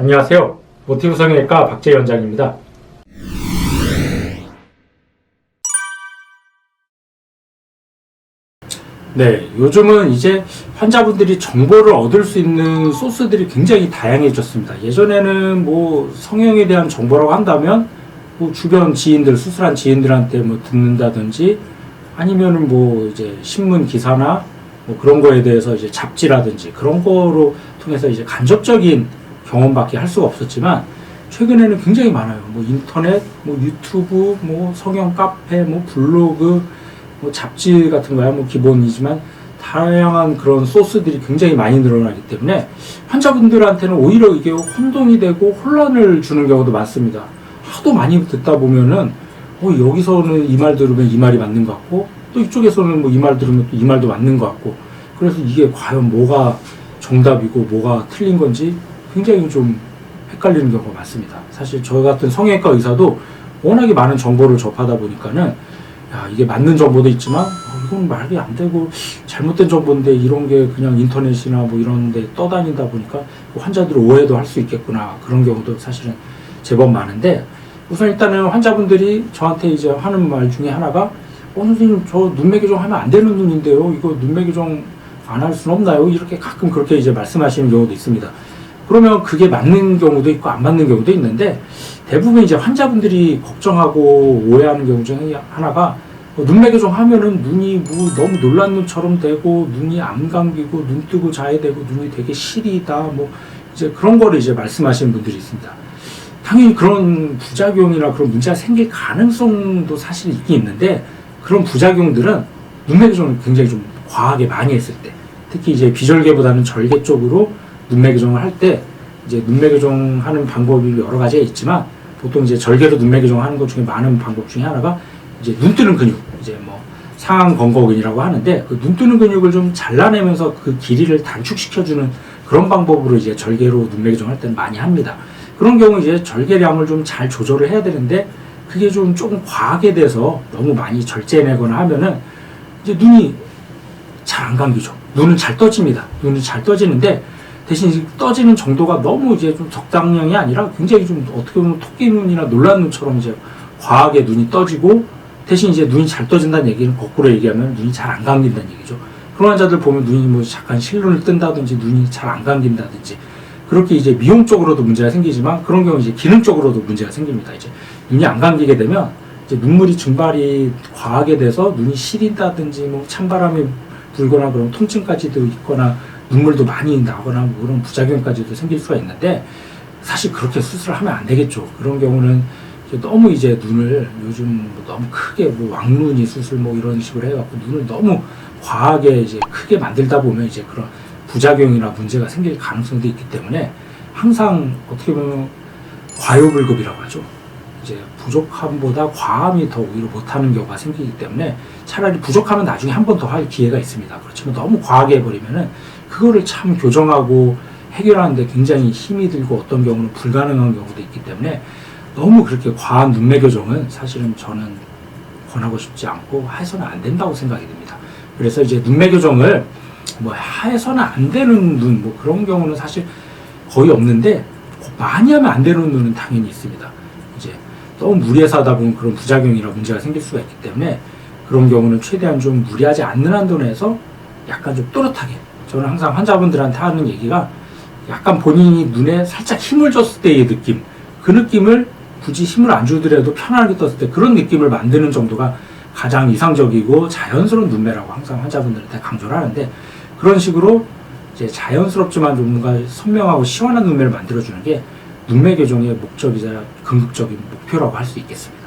안녕하세요. 모티브 성형외과 박재희 원장입니다. 네, 요즘은 이제 환자분들이 정보를 얻을 수 있는 소스들이 굉장히 다양해졌습니다. 예전에는 뭐 성형에 대한 정보라고 한다면 뭐 주변 지인들, 수술한 지인들한테 뭐 듣는다든지 아니면은 뭐 이제 신문 기사나 뭐 그런 거에 대해서 이제 잡지라든지 그런 거로 통해서 이제 간접적인 경험밖에 할 수가 없었지만 최근에는 굉장히 많아요. 뭐 인터넷, 뭐 유튜브, 뭐 성형 카페, 뭐 블로그, 뭐 잡지 같은 거야 뭐 기본이지만 다양한 그런 소스들이 굉장히 많이 늘어나기 때문에 환자분들한테는 오히려 이게 혼동이 되고 혼란을 주는 경우도 많습니다. 하도 많이 듣다 보면은 여기서는 이 말 들으면 이 말이 맞는 것 같고 또 이쪽에서는 뭐 이 말 들으면 또 이 말도 맞는 것 같고 그래서 이게 과연 뭐가 정답이고 뭐가 틀린 건지 굉장히 좀 헷갈리는 경우가 많습니다. 사실 저 같은 성형외과 의사도 워낙에 많은 정보를 접하다 보니까는 이게 맞는 정보도 있지만 이건 말이 안 되고 잘못된 정보인데 이런 게 그냥 인터넷이나 뭐 이런 데 떠다니다 보니까 환자들 오해도 할 수 있겠구나 그런 경우도 사실은 제법 많은데 우선 일단은 환자분들이 저한테 이제 하는 말 중에 하나가 선생님 저 눈매 교정 하면 안 되는 눈인데요 이거 눈매 교정 안 할 수는 없나요? 이렇게 가끔 그렇게 이제 말씀하시는 경우도 있습니다. 그러면 그게 맞는 경우도 있고 안 맞는 경우도 있는데 대부분 이제 환자분들이 걱정하고 오해하는 경우 중에 하나가 눈매 교정 하면은 눈이 뭐 너무 놀란 눈처럼 되고 눈이 안 감기고 눈 뜨고 자야 되고 눈이 되게 시리다 뭐 이제 그런 거를 이제 말씀하시는 분들이 있습니다. 당연히 그런 부작용이나 그런 문제가 생길 가능성도 사실 있긴 있는데 그런 부작용들은 눈매 교정을 굉장히 좀 과하게 많이 했을 때 특히 이제 비절개보다는 절개 쪽으로 눈매 교정을 할 때 이제 눈매 교정하는 방법이 여러 가지가 있지만 보통 이제 절개로 눈매 교정하는 것 중에 많은 방법 중에 하나가 이제 눈 뜨는 근육 이제 뭐 상안 건거근이라고 하는데 그 눈 뜨는 근육을 좀 잘라내면서 그 길이를 단축시켜주는 그런 방법으로 이제 절개로 눈매 교정할 때는 많이 합니다. 그런 경우 이제 절개량을 좀 잘 조절을 해야 되는데 그게 좀 조금 과하게 돼서 너무 많이 절제내거나 하면은 이제 눈이 잘 안 감기죠. 눈은 잘 떠집니다. 눈은 잘 떠지는데 대신 떠지는 정도가 너무 이제 좀 적당량이 아니라 굉장히 좀 어떻게 보면 토끼 눈이나 놀란 눈처럼 이제 과하게 눈이 떠지고 대신 이제 눈이 잘 떠진다는 얘기는 거꾸로 얘기하면 눈이 잘 안 감긴다는 얘기죠. 그런 환자들 보면 눈이 뭐 잠깐 실눈을 뜬다든지 눈이 잘 안 감긴다든지 그렇게 이제 미용적으로도 문제가 생기지만 그런 경우 이제 기능적으로도 문제가 생깁니다. 이제 눈이 안 감기게 되면 이제 눈물이 증발이 과하게 돼서 눈이 시린다든지 뭐 찬바람이 불거나 그런 통증까지도 있거나 눈물도 많이 나거나 뭐 그런 부작용까지도 생길 수가 있는데 사실 그렇게 수술을 하면 안 되겠죠. 그런 경우는 너무 이제 눈을 요즘 뭐 너무 크게 뭐 왕눈이 수술 뭐 이런 식으로 해갖고 눈을 너무 과하게 이제 크게 만들다 보면 이제 그런 부작용이나 문제가 생길 가능성도 있기 때문에 항상 어떻게 보면 과요불급이라고 하죠. 이제 부족함보다 과함이 더 오히려 못하는 경우가 생기기 때문에 차라리 부족하면 나중에 한 번 더 할 기회가 있습니다. 그렇지만 너무 과하게 해버리면은 그거를 참 교정하고 해결하는데 굉장히 힘이 들고 어떤 경우는 불가능한 경우도 있기 때문에 너무 그렇게 과한 눈매 교정은 사실은 저는 권하고 싶지 않고 해서는 안 된다고 생각이 듭니다. 그래서 이제 눈매 교정을 뭐 해서는 안 되는 눈 뭐 그런 경우는 사실 거의 없는데 많이 하면 안 되는 눈은 당연히 있습니다. 이제 너무 무리해서 하다 보면 그런 부작용이나 문제가 생길 수가 있기 때문에 그런 경우는 최대한 좀 무리하지 않는 한도 내에서 약간 좀 또렷하게 저는 항상 환자분들한테 하는 얘기가 약간 본인이 눈에 살짝 힘을 줬을 때의 느낌 그 느낌을 굳이 힘을 안 주더라도 편안하게 떴을 때 그런 느낌을 만드는 정도가 가장 이상적이고 자연스러운 눈매라고 항상 환자분들한테 강조를 하는데 그런 식으로 이제 자연스럽지만 좀 뭔가 선명하고 시원한 눈매를 만들어주는 게 눈매 교정의 목적이자 궁극적인 목표라고 할 수 있겠습니다.